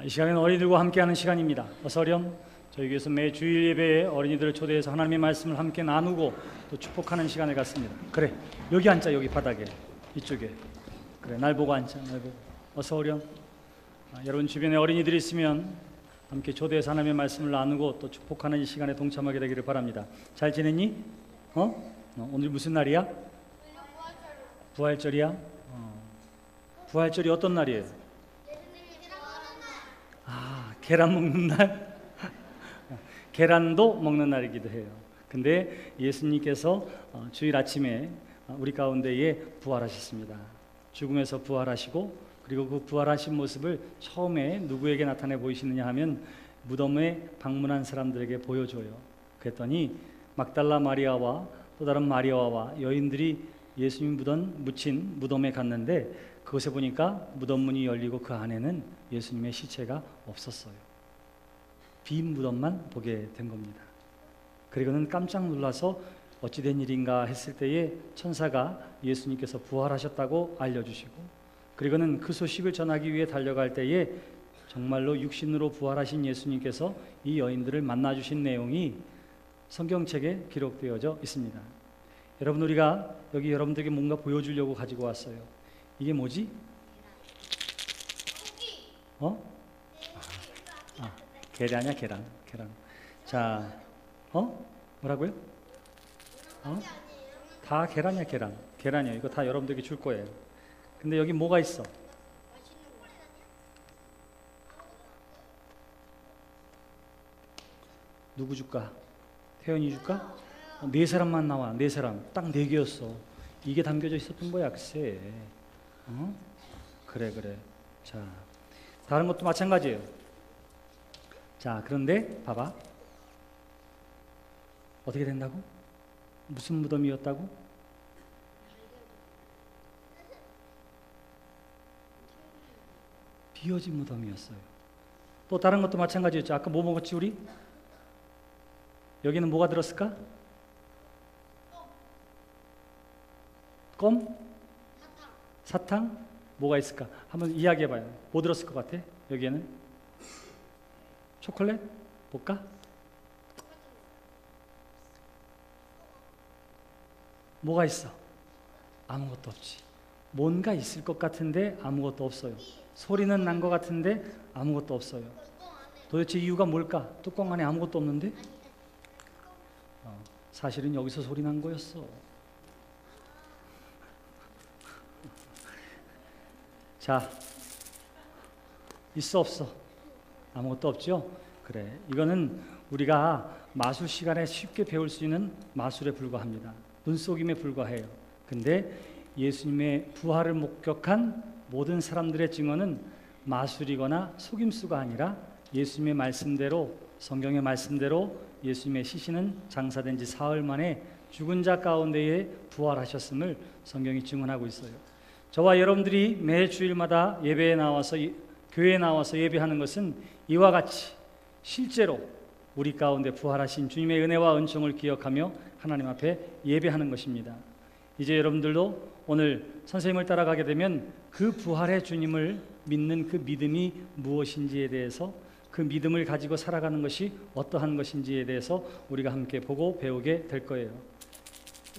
이 시간에는 어린이들과 함께하는 시간입니다. 어서렴. 저희 교회에서 매 주일 예배에 어린이들을 초대해서 하나님의 말씀을 함께 나누고 또 축복하는 시간을 갖습니다. 그래, 여기 앉자. 여기 바닥에, 이쪽에. 그래, 날 보고 앉자. 날 보고. 어서오렴. 여러분 주변에 어린이들이 있으면 함께 초대해서 하나님의 말씀을 나누고 또 축복하는 이 시간에 동참하게 되기를 바랍니다. 잘 지냈니? 오늘 무슨 날이야? 부활절이야? 부활절이 어떤 날이에요? 계란 먹는 날? 계란도 먹는 날이기도 해요. 근데 예수님께서 주일 아침에 우리 가운데에 부활하셨습니다. 죽음에서 부활하시고, 그리고 그 부활하신 모습을 처음에 누구에게 나타내 보이시느냐 하면 무덤에 방문한 사람들에게 보여줘요. 그랬더니 막달라 마리아와 또 다른 마리아와 여인들이 예수님 묻힌 무덤에 갔는데, 그곳에 보니까 무덤 문이 열리고 그 안에는 예수님의 시체가 없었어요. 빈 무덤만 보게 된 겁니다. 그리고는 깜짝 놀라서 어찌된 일인가 했을 때에 천사가 예수님께서 부활하셨다고 알려주시고, 그리고는 그 소식을 전하기 위해 달려갈 때에 정말로 육신으로 부활하신 예수님께서 이 여인들을 만나주신 내용이 성경책에 기록되어져 있습니다. 여러분, 우리가 여기 여러분들에게 뭔가 보여주려고 가지고 왔어요. 이게 뭐지? 계란이야, 계란. 자, 뭐라고요? 다 계란이야, 계란. 계란이야. 이거 다 여러분들에게 줄 거예요. 근데 여기 뭐가 있어? 누구 줄까? 태연이 줄까? 네 사람만 나와. 네 사람. 딱 네 개였어. 이게 담겨져 있었던 거야, 글쎄. 그래. 자, 다른 것도 마찬가지예요. 자, 그런데 봐봐. 어떻게 된다고? 무슨 무덤이었다고? 비어진 무덤이었어요. 또 다른 것도 마찬가지였죠. 아까 뭐 먹었지 우리? 여기는 뭐가 들었을까? 껌? 사탕? 뭐가 있을까? 한번 이야기해봐요. 뭐 들었을 것 같아? 여기에는? 초콜릿? 볼까? 뭐가 있어? 아무것도 없지. 뭔가 있을 것 같은데 아무것도 없어요. 소리는 난 것 같은데 아무것도 없어요. 도대체 이유가 뭘까? 뚜껑 안에 아무것도 없는데? 사실은 여기서 소리 난 거였어. 자, 있어 없어? 아무것도 없죠? 그래, 이거는 우리가 마술 시간에 쉽게 배울 수 있는 마술에 불과합니다. 눈속임에 불과해요. 근데 예수님의 부활을 목격한 모든 사람들의 증언은 마술이거나 속임수가 아니라 예수님의 말씀대로, 성경의 말씀대로 예수님의 시신은 장사된 지 사흘 만에 죽은 자 가운데에 부활하셨음을 성경이 증언하고 있어요. 저와 여러분들이 매 주일마다 예배에 나와서, 교회에 나와서 예배하는 것은 이와 같이 실제로 우리 가운데 부활하신 주님의 은혜와 은총을 기억하며 하나님 앞에 예배하는 것입니다. 이제 여러분들도 오늘 선생님을 따라가게 되면 그 부활의 주님을 믿는 그 믿음이 무엇인지에 대해서, 그 믿음을 가지고 살아가는 것이 어떠한 것인지에 대해서 우리가 함께 보고 배우게 될 거예요.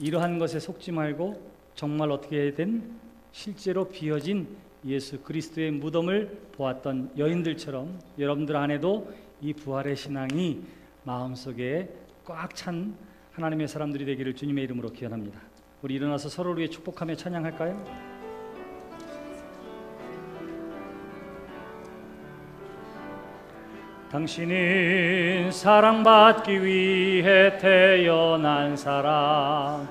이러한 것에 속지 말고 정말 어떻게 된 실제로 비어진 예수 그리스도의 무덤을 보았던 여인들처럼 여러분들 안에도 이 부활의 신앙이 마음속에 꽉 찬 하나님의 사람들이 되기를 주님의 이름으로 기원합니다. 우리 일어나서 서로를 위해 축복하며 찬양할까요? 당신은 사랑받기 위해 태어난 사람,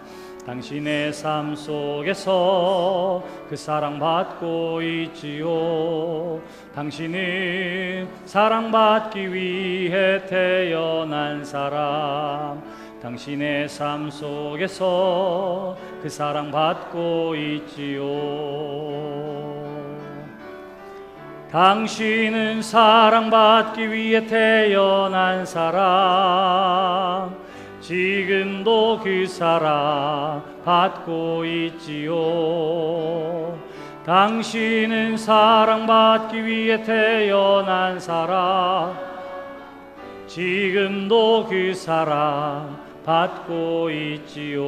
당신의 삶 속에서 그 사랑받고 있지요. 당신은 사랑받기 위해 태어난 사람, 당신의 삶 속에서 그 사랑받고 있지요. 당신은 사랑받기 위해 태어난 사람, 지금도 그 사랑 받고 있지요. 당신은 사랑받기 위해 태어난 사람, 지금도 그 사랑 받고 있지요.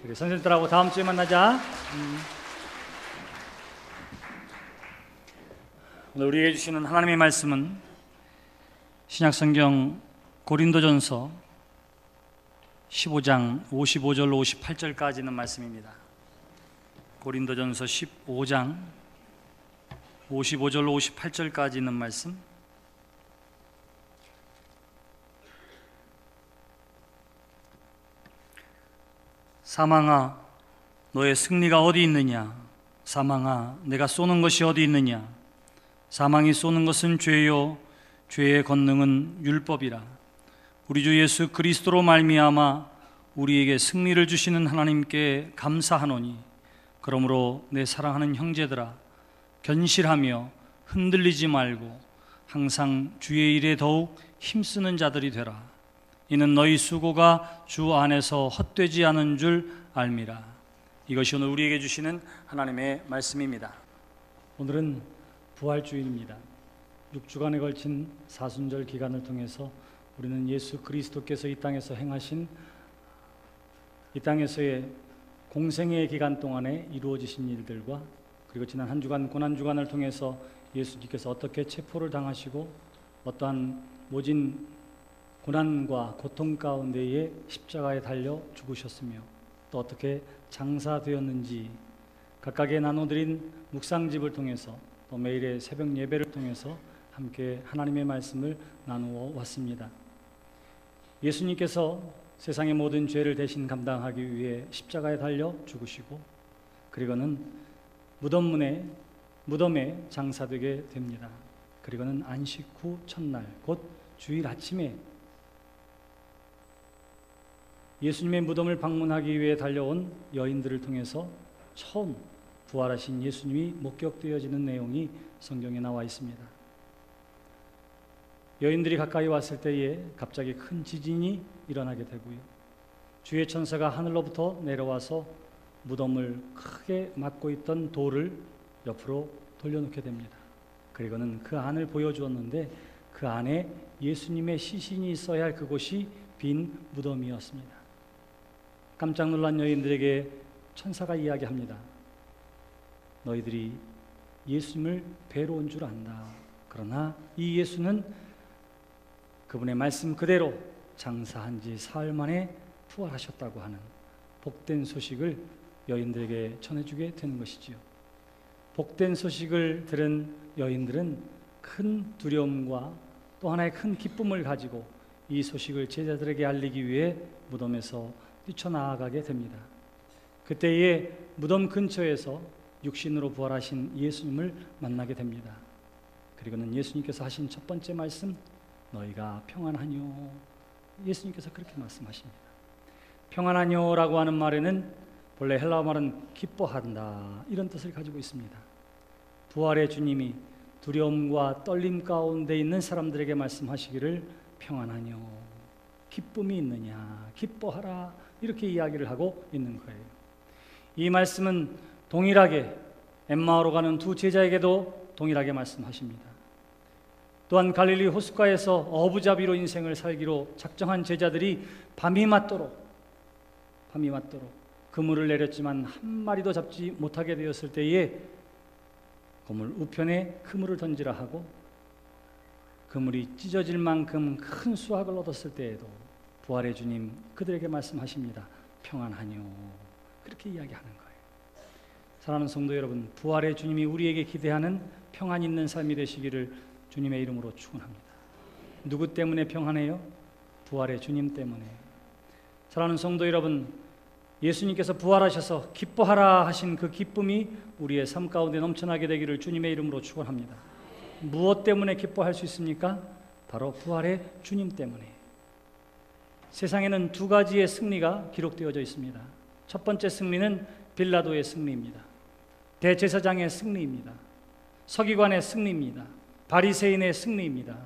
그래, 선생님들하고 다음 주에 만나자. 오늘 우리에게 주시는 하나님의 말씀은 신약성경 고린도전서 15장 55절로 58절까지 있는 말씀입니다. 고린도전서 15장 55절로 58절까지 있는 말씀. 사망아, 너의 승리가 어디 있느냐? 사망아, 내가 쏘는 것이 어디 있느냐? 사망이 쏘는 것은 죄요, 죄의 권능은 율법이라. 우리 주 예수 그리스도로 말미암아 우리에게 승리를 주시는 하나님께 감사하노니, 그러므로 내 사랑하는 형제들아, 견실하며 흔들리지 말고 항상 주의 일에 더욱 힘쓰는 자들이 되라. 이는 너희 수고가 주 안에서 헛되지 않은 줄 알미라. 이것이 오늘 우리에게 주시는 하나님의 말씀입니다. 오늘은 부활주일입니다. 6주간에 걸친 사순절 기간을 통해서 우리는 예수 그리스도께서 이 땅에서 행하신, 이 땅에서의 공생의 기간 동안에 이루어지신 일들과, 그리고 지난 한 주간 고난주간을 통해서 예수님께서 어떻게 체포를 당하시고 어떠한 모진 고난과 고통 가운데에 십자가에 달려 죽으셨으며 또 어떻게 장사되었는지 각각의 나눠드린 묵상집을 통해서 또 매일의 새벽 예배를 통해서 함께 하나님의 말씀을 나누어 왔습니다. 예수님께서 세상의 모든 죄를 대신 감당하기 위해 십자가에 달려 죽으시고, 그리고는 무덤에 장사되게 됩니다. 그리고는 안식 후 첫날, 곧 주일 아침에 예수님의 무덤을 방문하기 위해 달려온 여인들을 통해서 처음 부활하신 예수님이 목격되어지는 내용이 성경에 나와 있습니다. 여인들이 가까이 왔을 때에 갑자기 큰 지진이 일어나게 되고요, 주의 천사가 하늘로부터 내려와서 무덤을 크게 막고 있던 돌을 옆으로 돌려놓게 됩니다. 그리고는 그 안을 보여주었는데 그 안에 예수님의 시신이 있어야 할 그곳이 빈 무덤이었습니다. 깜짝 놀란 여인들에게 천사가 이야기합니다. 너희들이 예수님을 뵈러 온 줄 안다. 그러나 이 예수는 그분의 말씀 그대로 장사한 지 사흘 만에 부활하셨다고 하는 복된 소식을 여인들에게 전해주게 되는 것이지요. 복된 소식을 들은 여인들은 큰 두려움과 또 하나의 큰 기쁨을 가지고 이 소식을 제자들에게 알리기 위해 무덤에서 뛰쳐나아가게 됩니다. 그때에 무덤 근처에서 육신으로 부활하신 예수님을 만나게 됩니다. 그리고는 예수님께서 하신 첫 번째 말씀, 너희가 평안하뇨. 예수님께서 그렇게 말씀하십니다. 평안하뇨라고 하는 말에는 본래 헬라어 말은 기뻐한다, 이런 뜻을 가지고 있습니다. 부활의 주님이 두려움과 떨림 가운데 있는 사람들에게 말씀하시기를 평안하뇨, 기쁨이 있느냐, 기뻐하라, 이렇게 이야기를 하고 있는 거예요. 이 말씀은 동일하게 엠마오로 가는 두 제자에게도 동일하게 말씀하십니다. 또한 갈릴리 호숫가에서 어부잡이로 인생을 살기로 작정한 제자들이 밤이 맞도록 그물을 내렸지만 한 마리도 잡지 못하게 되었을 때에 그물 우편에 그물을 던지라 하고 그물이 찢어질 만큼 큰 수확을 얻었을 때에도 부활의 주님 그들에게 말씀하십니다. 평안하뇨. 그렇게 이야기하는 거예요. 사랑하는 성도 여러분, 부활의 주님이 우리에게 기대하는 평안 있는 삶이 되시기를 주님의 이름으로 축원합니다. 누구 때문에 평안해요? 부활의 주님 때문에. 사랑하는 성도 여러분, 예수님께서 부활하셔서 기뻐하라 하신 그 기쁨이 우리의 삶 가운데 넘쳐나게 되기를 주님의 이름으로 축원합니다. 무엇 때문에 기뻐할 수 있습니까? 바로 부활의 주님 때문에. 세상에는 두 가지의 승리가 기록되어져 있습니다. 첫 번째 승리는 빌라도의 승리입니다. 대제사장의 승리입니다. 서기관의 승리입니다. 바리새인의 승리입니다.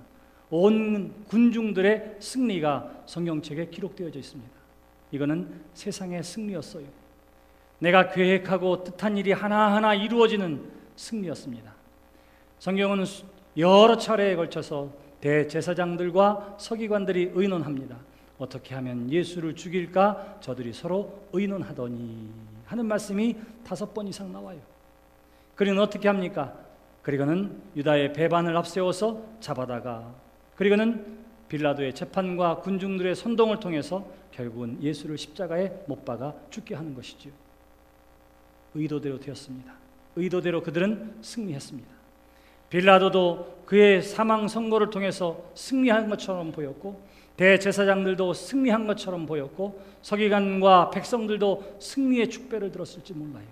온 군중들의 승리가 성경책에 기록되어져 있습니다. 이거는 세상의 승리였어요. 내가 계획하고 뜻한 일이 하나하나 이루어지는 승리였습니다. 성경은 여러 차례에 걸쳐서 대제사장들과 서기관들이 의논합니다. 어떻게 하면 예수를 죽일까 저들이 서로 의논하더니 하는 말씀이 5번 이상 나와요. 그리고는 어떻게 합니까? 그리고는 유다의 배반을 앞세워서 잡아다가 그리고는 빌라도의 재판과 군중들의 선동을 통해서 결국은 예수를 십자가에 못 박아 죽게 하는 것이지요. 의도대로 되었습니다. 의도대로 그들은 승리했습니다. 빌라도도 그의 사망 선고를 통해서 승리한 것처럼 보였고 대제사장들도 승리한 것처럼 보였고 서기관과 백성들도 승리의 축배를 들었을지 몰라요.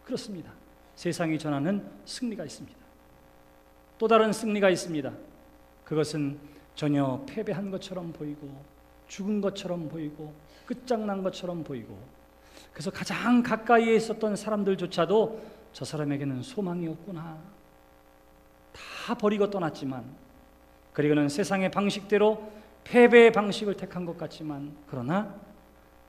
그렇습니다. 세상이 전하는 승리가 있습니다. 또 다른 승리가 있습니다. 그것은 전혀 패배한 것처럼 보이고 죽은 것처럼 보이고 끝장난 것처럼 보이고 그래서 가장 가까이에 있었던 사람들조차도 저 사람에게는 소망이 없구나 다 버리고 떠났지만 그리고는 세상의 방식대로 패배의 방식을 택한 것 같지만 그러나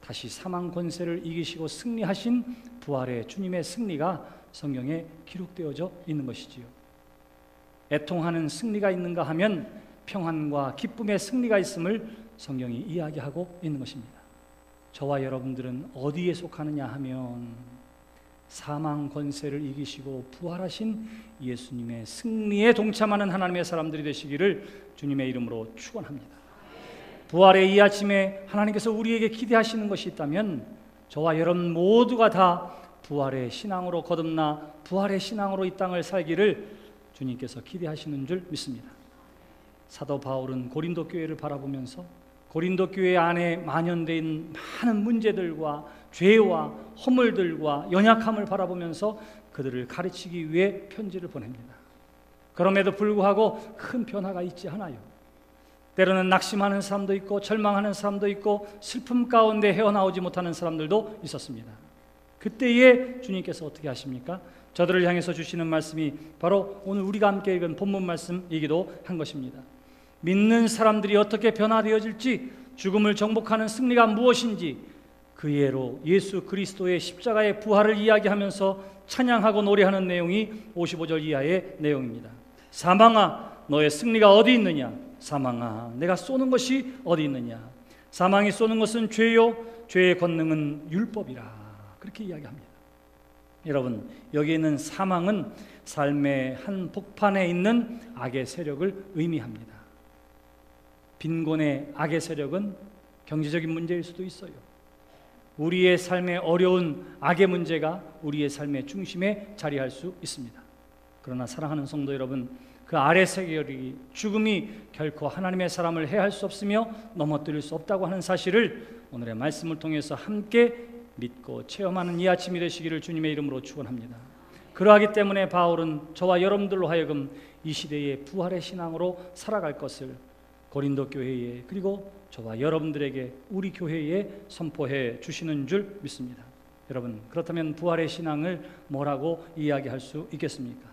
다시 사망 권세를 이기시고 승리하신 부활의 주님의 승리가 성경에 기록되어져 있는 것이지요. 애통하는 승리가 있는가 하면 평안과 기쁨의 승리가 있음을 성경이 이야기하고 있는 것입니다. 저와 여러분들은 어디에 속하느냐 하면 사망 권세를 이기시고 부활하신 예수님의 승리에 동참하는 하나님의 사람들이 되시기를 주님의 이름으로 축원합니다. 부활의 이 아침에 하나님께서 우리에게 기대하시는 것이 있다면 저와 여러분 모두가 다 부활의 신앙으로 거듭나 부활의 신앙으로 이 땅을 살기를 주님께서 기대하시는 줄 믿습니다. 사도 바울은 고린도 교회를 바라보면서 고린도 교회 안에 만연되어 있는 많은 문제들과 죄와 허물들과 연약함을 바라보면서 그들을 가르치기 위해 편지를 보냅니다. 그럼에도 불구하고 큰 변화가 있지 않아요. 때로는 낙심하는 사람도 있고 절망하는 사람도 있고 슬픔 가운데 헤어나오지 못하는 사람들도 있었습니다. 그때에 주님께서 어떻게 하십니까? 저들을 향해서 주시는 말씀이 바로 오늘 우리가 함께 읽은 본문 말씀이기도 한 것입니다. 믿는 사람들이 어떻게 변화되어질지, 죽음을 정복하는 승리가 무엇인지 그 예로 예수 그리스도의 십자가의 부활을 이야기하면서 찬양하고 노래하는 내용이 55절 이하의 내용입니다. 사망아 너의 승리가 어디 있느냐? 사망아 내가 쏘는 것이 어디 있느냐? 사망이 쏘는 것은 죄요 죄의 권능은 율법이라. 그렇게 이야기합니다. 여러분, 여기 있는 사망은 삶의 한 복판에 있는 악의 세력을 의미합니다. 빈곤의 악의 세력은 경제적인 문제일 수도 있어요. 우리의 삶의 어려운 악의 문제가 우리의 삶의 중심에 자리할 수 있습니다. 그러나 사랑하는 성도 여러분, 그 아래 세력이 죽음이 결코 하나님의 사람을 해할 수 없으며 넘어뜨릴 수 없다고 하는 사실을 오늘의 말씀을 통해서 함께 믿고 체험하는 이 아침이 되시기를 주님의 이름으로 축원합니다. 그러하기 때문에 바울은 저와 여러분들로 하여금 이 시대의 부활의 신앙으로 살아갈 것을 고린도 교회에 그리고 저와 여러분들에게 우리 교회에 선포해 주시는 줄 믿습니다. 여러분, 그렇다면 부활의 신앙을 뭐라고 이야기할 수 있겠습니까?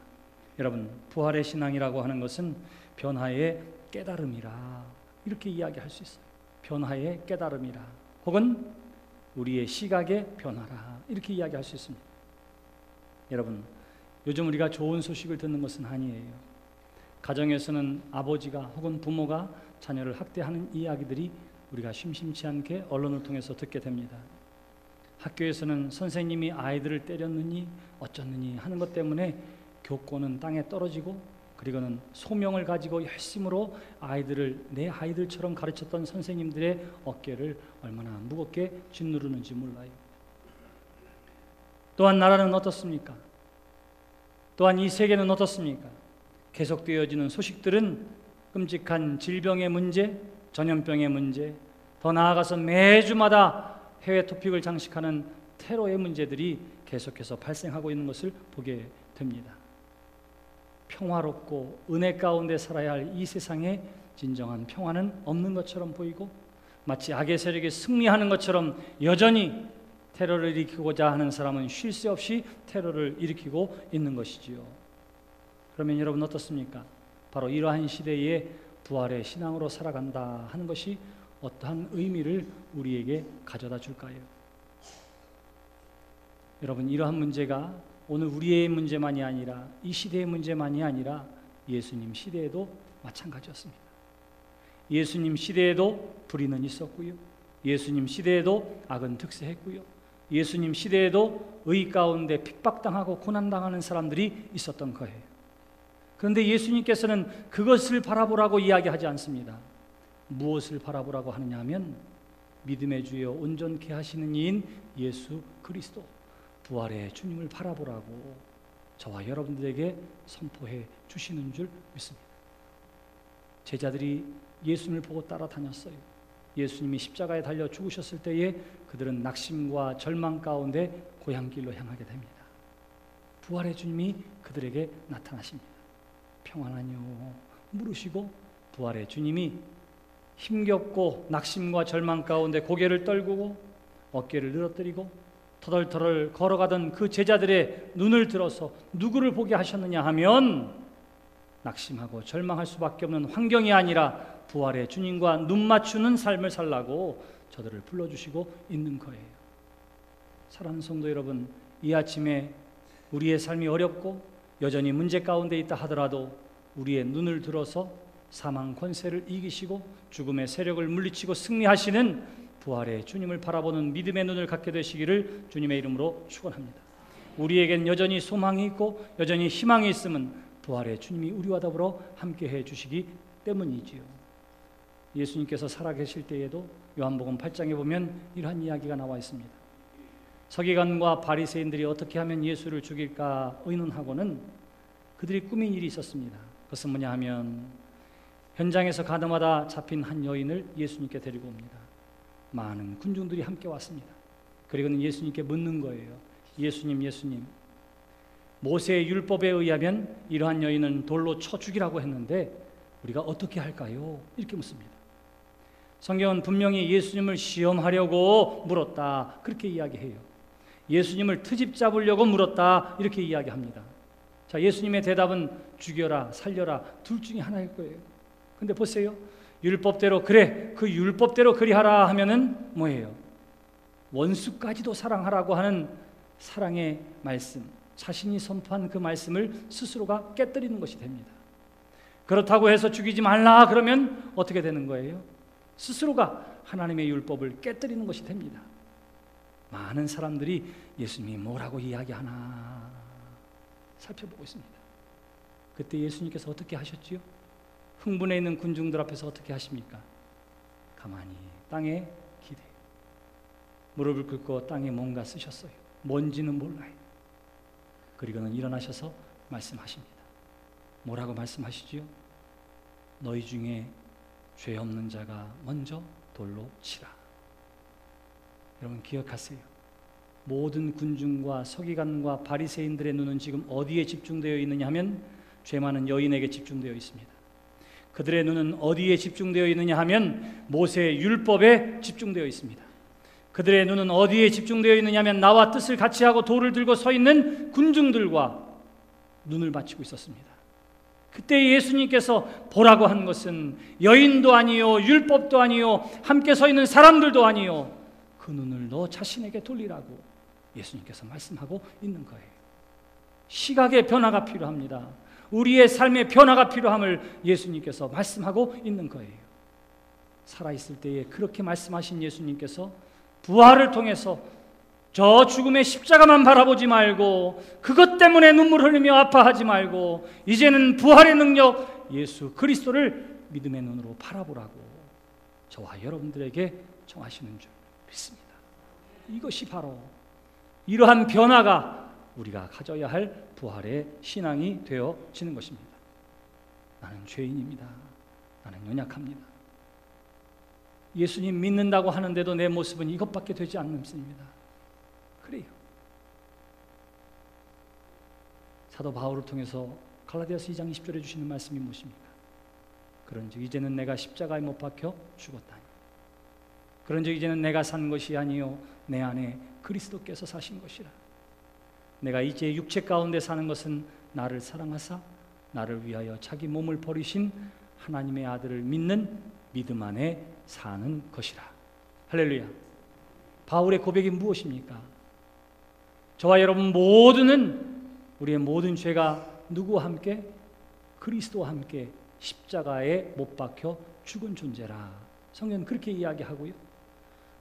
여러분, 부활의 신앙이라고 하는 것은 변화의 깨달음이라 이렇게 이야기할 수 있어요. 변화의 깨달음이라 혹은 우리의 시각의 변화라 이렇게 이야기할 수 있습니다. 여러분, 요즘 우리가 좋은 소식을 듣는 것은 아니에요. 가정에서는 아버지가 혹은 부모가 자녀를 학대하는 이야기들이 우리가 심심치 않게 언론을 통해서 듣게 됩니다. 학교에서는 선생님이 아이들을 때렸느니 어쩌느니 하는 것 때문에 교권은 땅에 떨어지고 그리고는 소명을 가지고 열심으로 아이들을 내 아이들처럼 가르쳤던 선생님들의 어깨를 얼마나 무겁게 짓누르는지 몰라요. 또한 나라는 어떻습니까? 또한 이 세계는 어떻습니까? 계속되어지는 소식들은 끔찍한 질병의 문제, 전염병의 문제, 더 나아가서 매주마다 해외 토픽을 장식하는 테러의 문제들이 계속해서 발생하고 있는 것을 보게 됩니다. 평화롭고 은혜 가운데 살아야 할 이 세상에 진정한 평화는 없는 것처럼 보이고 마치 악의 세력이 승리하는 것처럼 여전히 테러를 일으키고자 하는 사람은 쉴 새 없이 테러를 일으키고 있는 것이지요. 그러면 여러분 어떻습니까? 바로 이러한 시대에 부활의 신앙으로 살아간다 하는 것이 어떠한 의미를 우리에게 가져다 줄까요? 여러분, 이러한 문제가 오늘 우리의 문제만이 아니라 이 시대의 문제만이 아니라 예수님 시대에도 마찬가지였습니다. 예수님 시대에도 불의는 있었고요. 예수님 시대에도 악은 득세했고요. 예수님 시대에도 의 가운데 핍박당하고 고난당하는 사람들이 있었던 거예요. 그런데 예수님께서는 그것을 바라보라고 이야기하지 않습니다. 무엇을 바라보라고 하느냐 하면 믿음의 주여 온전케 하시는 이인 예수 그리스도 부활의 주님을 바라보라고 저와 여러분들에게 선포해 주시는 줄 믿습니다. 제자들이 예수님을 보고 따라다녔어요. 예수님이 십자가에 달려 죽으셨을 때에 그들은 낙심과 절망 가운데 고향길로 향하게 됩니다. 부활의 주님이 그들에게 나타나십니다. 평안하뇨 물으시고 부활의 주님이 힘겹고 낙심과 절망 가운데 고개를 떨구고 어깨를 늘어뜨리고 터덜터덜 걸어가던 그 제자들의 눈을 들어서 누구를 보게 하셨느냐 하면 낙심하고 절망할 수밖에 없는 환경이 아니라 부활의 주님과 눈 맞추는 삶을 살라고 저들을 불러주시고 있는 거예요. 사랑하는 성도 여러분, 이 아침에 우리의 삶이 어렵고 여전히 문제 가운데 있다 하더라도 우리의 눈을 들어서 사망 권세를 이기시고 죽음의 세력을 물리치고 승리하시는 부활의 주님을 바라보는 믿음의 눈을 갖게 되시기를 주님의 이름으로 축원합니다. 우리에겐 여전히 소망이 있고 여전히 희망이 있음은 부활의 주님이 우리와 더불어 함께해 주시기 때문이지요. 예수님께서 살아계실 때에도 요한복음 8장에 보면 이러한 이야기가 나와 있습니다. 서기관과 바리새인들이 어떻게 하면 예수를 죽일까 의논하고는 그들이 꾸민 일이 있었습니다. 그것은 뭐냐 하면 현장에서 가늠하다 잡힌 한 여인을 예수님께 데리고 옵니다. 많은 군중들이 함께 왔습니다. 그리고는 예수님께 묻는 거예요. 예수님, 모세의 율법에 의하면 이러한 여인은 돌로 쳐 죽이라고 했는데 우리가 어떻게 할까요? 이렇게 묻습니다. 성경은 분명히 예수님을 시험하려고 물었다 그렇게 이야기해요. 예수님을 트집 잡으려고 물었다 이렇게 이야기합니다. 자, 예수님의 대답은 죽여라 살려라 둘 중에 하나일 거예요. 근데 보세요. 율법대로 그래 그 율법대로 그리하라 하면은 뭐예요? 원수까지도 사랑하라고 하는 사랑의 말씀, 자신이 선포한 그 말씀을 스스로가 깨뜨리는 것이 됩니다. 그렇다고 해서 죽이지 말라 그러면 어떻게 되는 거예요? 스스로가 하나님의 율법을 깨뜨리는 것이 됩니다. 많은 사람들이 예수님이 뭐라고 이야기하나 살펴보고 있습니다. 그때 예수님께서 어떻게 하셨지요? 흥분해 있는 군중들 앞에서 어떻게 하십니까? 가만히 땅에 기대 무릎을 꿇고 땅에 뭔가 쓰셨어요. 뭔지는 몰라요. 그리고는 일어나셔서 말씀하십니다. 뭐라고 말씀하시지요? 너희 중에 죄 없는 자가 먼저 돌로 치라. 여러분 기억하세요. 모든 군중과 서기관과 바리새인들의 눈은 지금 어디에 집중되어 있느냐 하면 죄 많은 여인에게 집중되어 있습니다. 그들의 눈은 어디에 집중되어 있느냐 하면 모세의 율법에 집중되어 있습니다. 그들의 눈은 어디에 집중되어 있느냐 하면 나와 뜻을 같이 하고 돌을 들고 서 있는 군중들과 눈을 맞추고 있었습니다. 그때 예수님께서 보라고 한 것은 여인도 아니요 율법도 아니요 함께 서 있는 사람들도 아니요 그 눈을 너 자신에게 돌리라고 예수님께서 말씀하고 있는 거예요. 시각의 변화가 필요합니다. 우리의 삶의 변화가 필요함을 예수님께서 말씀하고 있는 거예요. 살아있을 때에 그렇게 말씀하신 예수님께서 부활을 통해서 저 죽음의 십자가만 바라보지 말고 그것 때문에 눈물 흘리며 아파하지 말고 이제는 부활의 능력 예수 그리스도를 믿음의 눈으로 바라보라고 저와 여러분들에게 정하시는 줄 믿습니다. 이것이 바로 이러한 변화가 우리가 가져야 할 부활의 신앙이 되어지는 것입니다. 나는 죄인입니다. 나는 연약합니다. 예수님 믿는다고 하는데도 내 모습은 이것밖에 되지 않습니다. 그래요. 사도 바울을 통해서 갈라디아서 2장 20절에 주시는 말씀이 무엇입니까? 그런즉 이제는 내가 십자가에 못 박혀 죽었다니. 그런즉 이제는 내가 산 것이 아니요 내 안에 그리스도께서 사신 것이라. 내가 이제 육체 가운데 사는 것은 나를 사랑하사 나를 위하여 자기 몸을 버리신 하나님의 아들을 믿는 믿음 안에 사는 것이라. 할렐루야. 바울의 고백이 무엇입니까? 저와 여러분 모두는 우리의 모든 죄가 누구와 함께? 그리스도와 함께 십자가에 못 박혀 죽은 존재라. 성경은 그렇게 이야기하고요.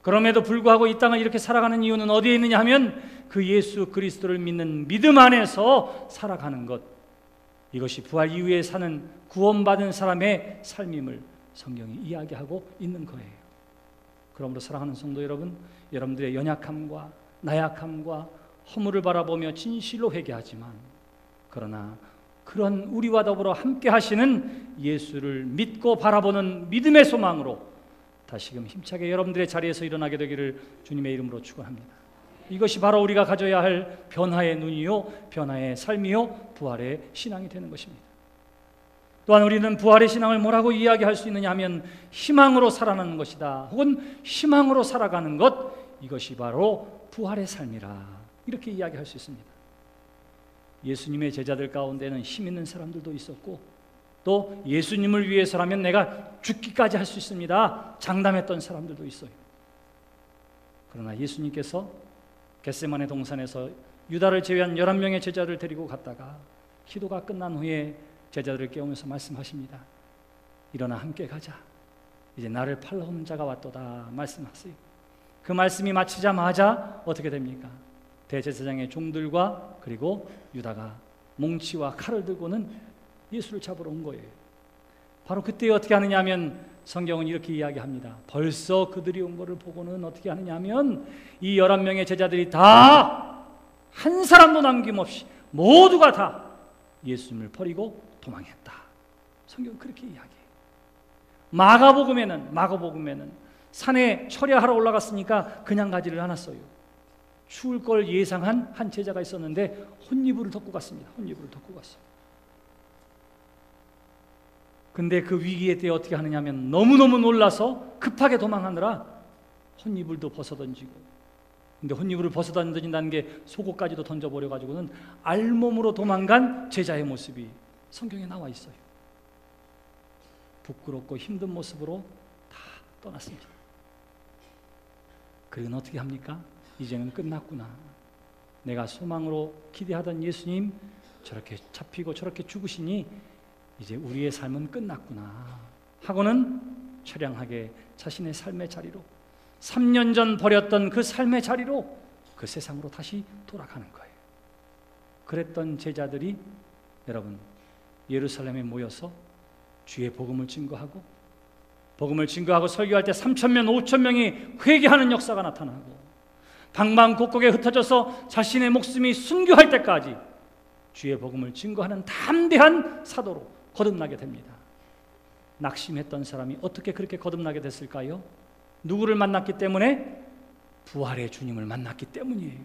그럼에도 불구하고 이 땅을 이렇게 살아가는 이유는 어디에 있느냐 하면 그 예수 그리스도를 믿는 믿음 안에서 살아가는 것, 이것이 부활 이후에 사는 구원받은 사람의 삶임을 성경이 이야기하고 있는 거예요. 그러므로 사랑하는 성도 여러분, 여러분들의 연약함과 나약함과 허물을 바라보며 진실로 회개하지만, 그러나 그런 우리와 더불어 함께 하시는 예수를 믿고 바라보는 믿음의 소망으로 다시금 힘차게 여러분들의 자리에서 일어나게 되기를 주님의 이름으로 축원합니다. 이것이 바로 우리가 가져야 할 변화의 눈이요, 변화의 삶이요, 부활의 신앙이 되는 것입니다. 또한 우리는 부활의 신앙을 뭐라고 이야기할 수 있느냐 하면 희망으로 살아가는 것이다, 혹은 희망으로 살아가는 것, 이것이 바로 부활의 삶이라, 이렇게 이야기할 수 있습니다. 예수님의 제자들 가운데는 힘 있는 사람들도 있었고, 또 예수님을 위해서라면 내가 죽기까지 할 수 있습니다, 장담했던 사람들도 있어요. 그러나 예수님께서 겟세마네 동산에서 유다를 제외한 11명의 제자를 데리고 갔다가 기도가 끝난 후에 제자들을 깨우면서 말씀하십니다. 일어나 함께 가자. 이제 나를 팔러 오는 자가 왔도다 말씀하세요. 그 말씀이 마치자마자 어떻게 됩니까? 대제사장의 종들과 그리고 유다가 몽치와 칼을 들고는 예수를 잡으러 온 거예요. 바로 그때 어떻게 하느냐 하면 성경은 이렇게 이야기합니다. 벌써 그들이 온 것을 보고는 어떻게 하느냐 하면 이 11명의 제자들이 다 한 사람도 남김없이 모두가 다 예수님을 버리고 도망했다. 성경은 그렇게 이야기해요. 마가복음에는 산에 철야하러 올라갔으니까 그냥 가지를 않았어요. 추울 걸 예상한 한 제자가 있었는데 혼이불을 덮고 갔습니다. 혼이불을 덮고 갔어요. 근데 그 위기에 때에 어떻게 하느냐면 너무너무 놀라서 급하게 도망하느라 혼이불도 벗어던지고, 근데 혼이불을 벗어던진다는 게 속옷까지도 던져버려가지고는 알몸으로 도망간 제자의 모습이 성경에 나와 있어요. 부끄럽고 힘든 모습으로 다 떠났습니다. 그리고는 어떻게 합니까? 이제는 끝났구나. 내가 소망으로 기대하던 예수님 저렇게 잡히고 저렇게 죽으시니 이제 우리의 삶은 끝났구나 하고는 처량하게 자신의 삶의 자리로, 3년 전 버렸던 그 삶의 자리로, 그 세상으로 다시 돌아가는 거예요. 그랬던 제자들이 여러분 예루살렘에 모여서 주의 복음을 증거하고 설교할 때 3,000명, 5,000명이 회개하는 역사가 나타나고, 방방곡곡에 흩어져서 자신의 목숨이 순교할 때까지 주의 복음을 증거하는 담대한 사도로 거듭나게 됩니다. 낙심했던 사람이 어떻게 그렇게 거듭나게 됐을까요? 누구를 만났기 때문에? 부활의 주님을 만났기 때문이에요.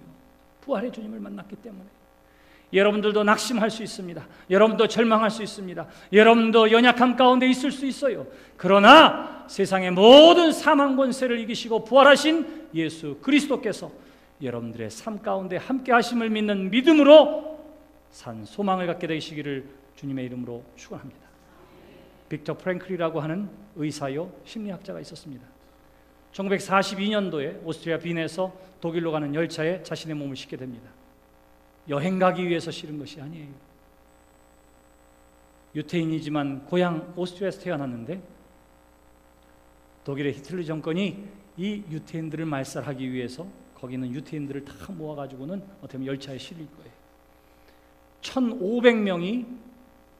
부활의 주님을 만났기 때문에. 여러분들도 낙심할 수 있습니다. 여러분도 절망할 수 있습니다. 여러분도 연약함 가운데 있을 수 있어요. 그러나 세상의 모든 사망 권세를 이기시고 부활하신 예수 그리스도께서 여러분들의 삶 가운데 함께 하심을 믿는 믿음으로 산 소망을 갖게 되시기를 주님의 이름으로 축원합니다. 빅터 프랭클이라고 하는 의사요 심리학자가 있었습니다. 1942년도에 오스트리아 빈에서 독일로 가는 열차에 자신의 몸을 싣게 됩니다. 여행 가기 위해서 실은 것이 아니에요. 유태인이지만 고향 오스트리아에서 태어났는데 독일의 히틀러 정권이 이 유태인들을 말살하기 위해서 거기 있는 유태인들을 다 모아가지고는 어떻게 보면 열차에 실릴 거예요. 1,500명이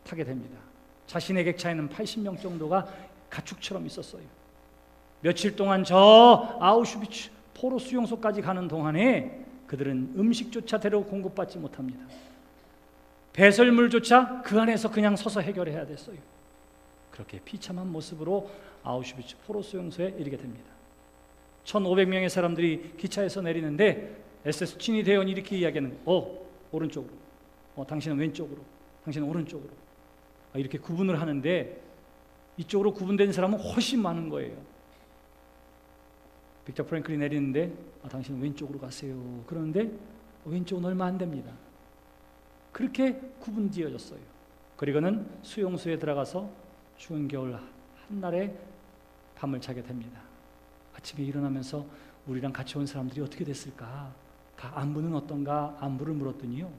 타게 됩니다. 자신의 객차에는 80명 정도가 가축처럼 있었어요. 며칠 동안 저 아우슈비츠 포로 수용소까지 가는 동안에 그들은 음식조차 제대로 공급받지 못합니다. 배설물조차 그 안에서 그냥 서서 해결해야 됐어요. 그렇게 비참한 모습으로 아우슈비츠 포로 수용소에 이르게 됩니다. 1,500명의 사람들이 기차에서 내리는데 SS 친위 대원이 이렇게 이야기하는 거예요. 오른쪽으로, 당신은 왼쪽으로, 당신은 오른쪽으로, 이렇게 구분을 하는데 이쪽으로 구분된 사람은 훨씬 많은 거예요. 빅터 프랭클이 내리는데 당신은 왼쪽으로 가세요. 그러는데 왼쪽은 얼마 안 됩니다. 그렇게 구분되어졌어요. 그리고는 수용소에 들어가서 추운 겨울 한날에 밤을 자게 됩니다. 아침에 일어나면서 우리랑 같이 온 사람들이 어떻게 됐을까 안부는 어떤가 안부를 물었더니요,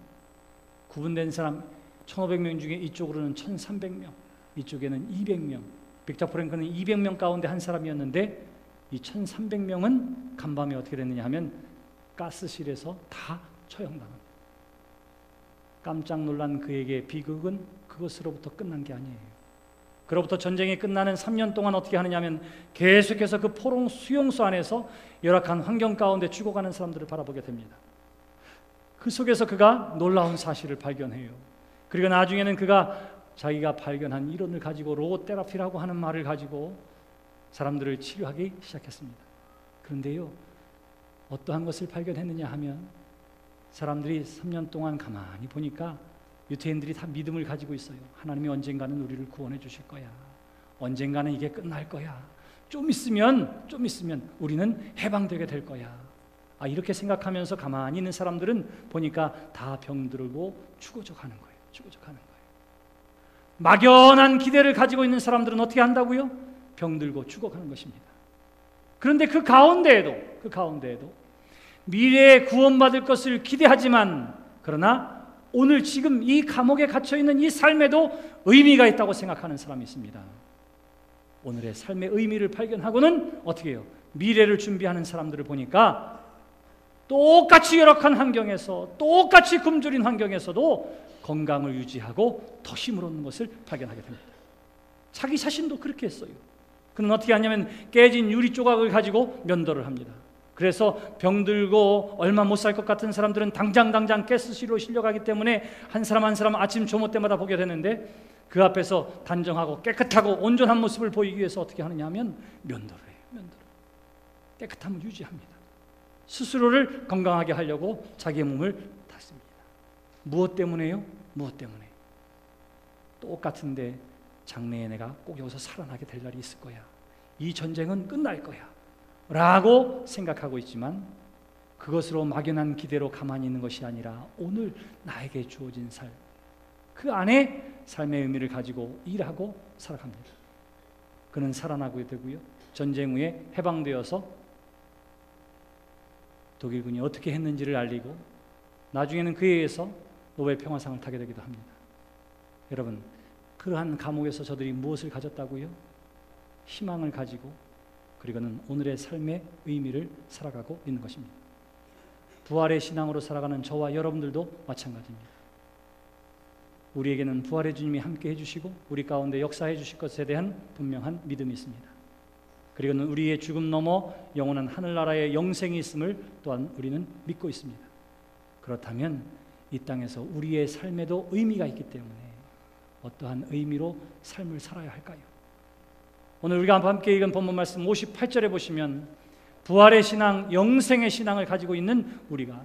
구분된 사람 1500명 중에 이쪽으로는 1300명, 이쪽에는 200명, 빅터 프랭크는 200명 가운데 한 사람이었는데 이 1300명은 간밤에 어떻게 됐느냐 하면 가스실에서 다 처형당합니다. 깜짝 놀란 그에게 비극은 그것으로부터 끝난 게 아니에요. 그로부터 전쟁이 끝나는 3년 동안 어떻게 하느냐 하면 계속해서 그 포롱 수용소 안에서 열악한 환경 가운데 죽어가는 사람들을 바라보게 됩니다. 그 속에서 그가 놀라운 사실을 발견해요. 그리고 나중에는 그가 자기가 발견한 이론을 가지고 로고테라피라고 하는 말을 가지고 사람들을 치료하기 시작했습니다. 그런데요, 어떠한 것을 발견했느냐 하면 사람들이 3년 동안 가만히 보니까 유태인들이 다 믿음을 가지고 있어요. 하나님이 언젠가는 우리를 구원해 주실 거야. 언젠가는 이게 끝날 거야. 좀 있으면 우리는 해방되게 될 거야. 이렇게 생각하면서 가만히 있는 사람들은 보니까 다 병들고 죽어져 가는 거예요. 막연한 기대를 가지고 있는 사람들은 어떻게 한다고요? 병들고 죽어가는 것입니다. 그런데 그 가운데에도 미래에 구원받을 것을 기대하지만, 그러나 오늘 지금 이 감옥에 갇혀있는 이 삶에도 의미가 있다고 생각하는 사람이 있습니다. 오늘의 삶의 의미를 발견하고는 어떻게 해요? 미래를 준비하는 사람들을 보니까 똑같이 열악한 환경에서, 똑같이 굶주린 환경에서도 건강을 유지하고 더 힘을 얻는 것을 발견하게 됩니다. 자기 자신도 그렇게 했어요. 그는 어떻게 하냐면 깨진 유리 조각을 가지고 면도를 합니다. 그래서 병들고 얼마 못 살 것 같은 사람들은 당장 가스실로 실려가기 때문에 한 사람 아침 조모 때마다 보게 되는데, 그 앞에서 단정하고 깨끗하고 온전한 모습을 보이기 위해서 어떻게 하느냐 하면 면도를 해요. 깨끗함을 유지합니다. 스스로를 건강하게 하려고 자기의 몸을 닦습니다. 무엇 때문에요? 똑같은데 장래에 내가 꼭 여기서 살아나게 될 날이 있을 거야. 이 전쟁은 끝날 거야 라고 생각하고 있지만, 그것으로 막연한 기대로 가만히 있는 것이 아니라 오늘 나에게 주어진 삶, 그 안에 삶의 의미를 가지고 일하고 살아갑니다. 그는 살아나게 되고요, 전쟁 후에 해방되어서 독일군이 어떻게 했는지를 알리고 나중에는 그에 의해서 노벨 평화상을 타게 되기도 합니다. 여러분, 그러한 감옥에서 저들이 무엇을 가졌다고요? 희망을 가지고, 그리고는 오늘의 삶의 의미를 살아가고 있는 것입니다. 부활의 신앙으로 살아가는 저와 여러분들도 마찬가지입니다. 우리에게는 부활의 주님이 함께 해주시고 우리 가운데 역사해 주실 것에 대한 분명한 믿음이 있습니다. 그리고는 우리의 죽음 넘어 영원한 하늘나라의 영생이 있음을 또한 우리는 믿고 있습니다. 그렇다면 이 땅에서 우리의 삶에도 의미가 있기 때문에 어떠한 의미로 삶을 살아야 할까요? 오늘 우리가 함께 읽은 본문 말씀 58절에 보시면 부활의 신앙, 영생의 신앙을 가지고 있는 우리가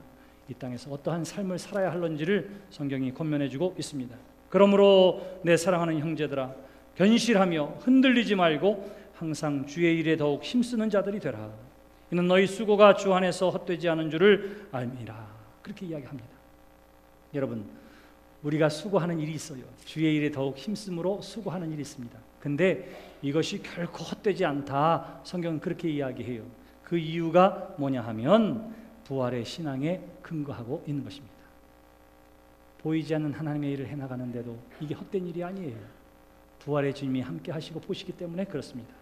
이 땅에서 어떠한 삶을 살아야 할런지를 성경이 권면해주고 있습니다. 그러므로 내 사랑하는 형제들아, 견실하며 흔들리지 말고 항상 주의 일에 더욱 힘쓰는 자들이 되라. 이는 너희 수고가 주 안에서 헛되지 않은 줄을 알미라. 그렇게 이야기합니다. 여러분, 우리가 수고하는 일이 있어요. 주의 일에 더욱 힘쓰므로 수고하는 일이 있습니다. 근데 이것이 결코 헛되지 않다. 성경은 그렇게 이야기해요. 그 이유가 뭐냐 하면 부활의 신앙에 근거하고 있는 것입니다. 보이지 않는 하나님의 일을 해나가는데도 이게 헛된 일이 아니에요. 부활의 주님이 함께 하시고 보시기 때문에 그렇습니다.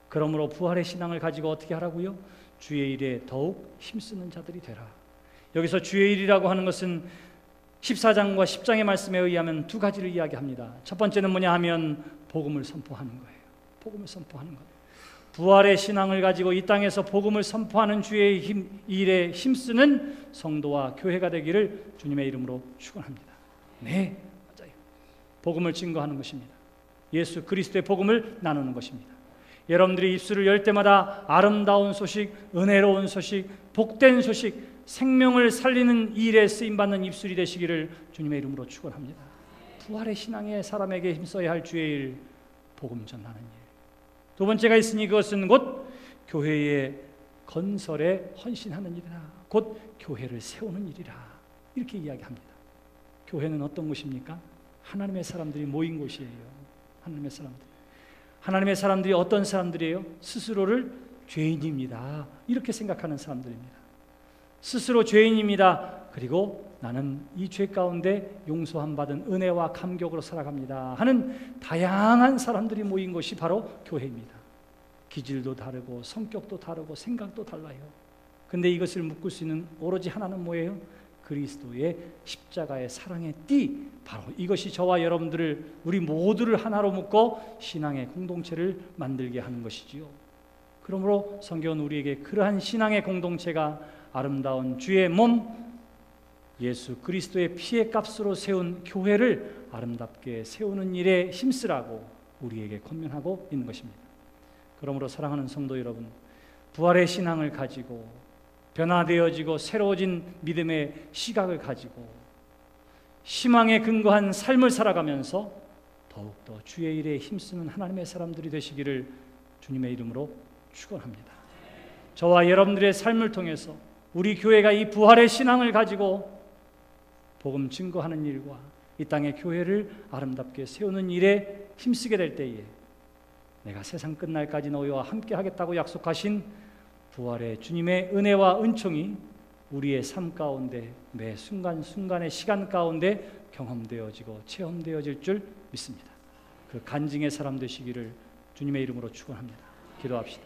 그러므로 부활의 신앙을 가지고 어떻게 하라고요? 주의 일에 더욱 힘쓰는 자들이 되라. 여기서 주의 일이라고 하는 것은 14장과 10장의 말씀에 의하면 두 가지를 이야기합니다. 첫 번째는 뭐냐 하면 복음을 선포하는 거예요. 복음을 선포하는 것. 부활의 신앙을 가지고 이 땅에서 복음을 선포하는 주의 일에 힘쓰는 성도와 교회가 되기를 주님의 이름으로 축원합니다. 네, 맞아요. 복음을 증거하는 것입니다. 예수 그리스도의 복음을 나누는 것입니다. 여러분들이 입술을 열 때마다 아름다운 소식, 은혜로운 소식, 복된 소식, 생명을 살리는 일에 쓰임받는 입술이 되시기를 주님의 이름으로 축원합니다. 부활의 신앙에 사람에게 힘써야 할 주의 일, 복음 전하는 일. 두 번째가 있으니 그것은 곧 교회의 건설에 헌신하는 일이라. 곧 교회를 세우는 일이라. 이렇게 이야기합니다. 교회는 어떤 곳입니까? 하나님의 사람들이 모인 곳이에요. 하나님의 사람들. 하나님의 사람들이 어떤 사람들이에요? 스스로를 죄인입니다. 이렇게 생각하는 사람들입니다. 스스로 죄인입니다. 그리고 나는 이 죄 가운데 용서함 받은 은혜와 감격으로 살아갑니다 하는 다양한 사람들이 모인 것이 바로 교회입니다. 기질도 다르고 성격도 다르고 생각도 달라요. 근데 이것을 묶을 수 있는 오로지 하나는 뭐예요? 그리스도의 십자가의 사랑의 띠, 바로 이것이 저와 여러분들을, 우리 모두를 하나로 묶어 신앙의 공동체를 만들게 하는 것이지요. 그러므로 성경은 우리에게 그러한 신앙의 공동체가 아름다운 주의 몸 예수 그리스도의 피의 값으로 세운 교회를 아름답게 세우는 일에 힘쓰라고 우리에게 권면하고 있는 것입니다. 그러므로 사랑하는 성도 여러분, 부활의 신앙을 가지고 변화되어지고 새로워진 믿음의 시각을 가지고 희망에 근거한 삶을 살아가면서 더욱더 주의 일에 힘쓰는 하나님의 사람들이 되시기를 주님의 이름으로 축원합니다. 저와 여러분들의 삶을 통해서 우리 교회가 이 부활의 신앙을 가지고 복음 증거하는 일과 이 땅의 교회를 아름답게 세우는 일에 힘쓰게 될 때에 내가 세상 끝날까지 너희와 함께 하겠다고 약속하신 부활의 주님의 은혜와 은총이 우리의 삶 가운데 매 순간순간의 시간 가운데 경험되어지고 체험되어질 줄 믿습니다. 그 간증의 사람 되시기를 주님의 이름으로 축원합니다. 기도합시다.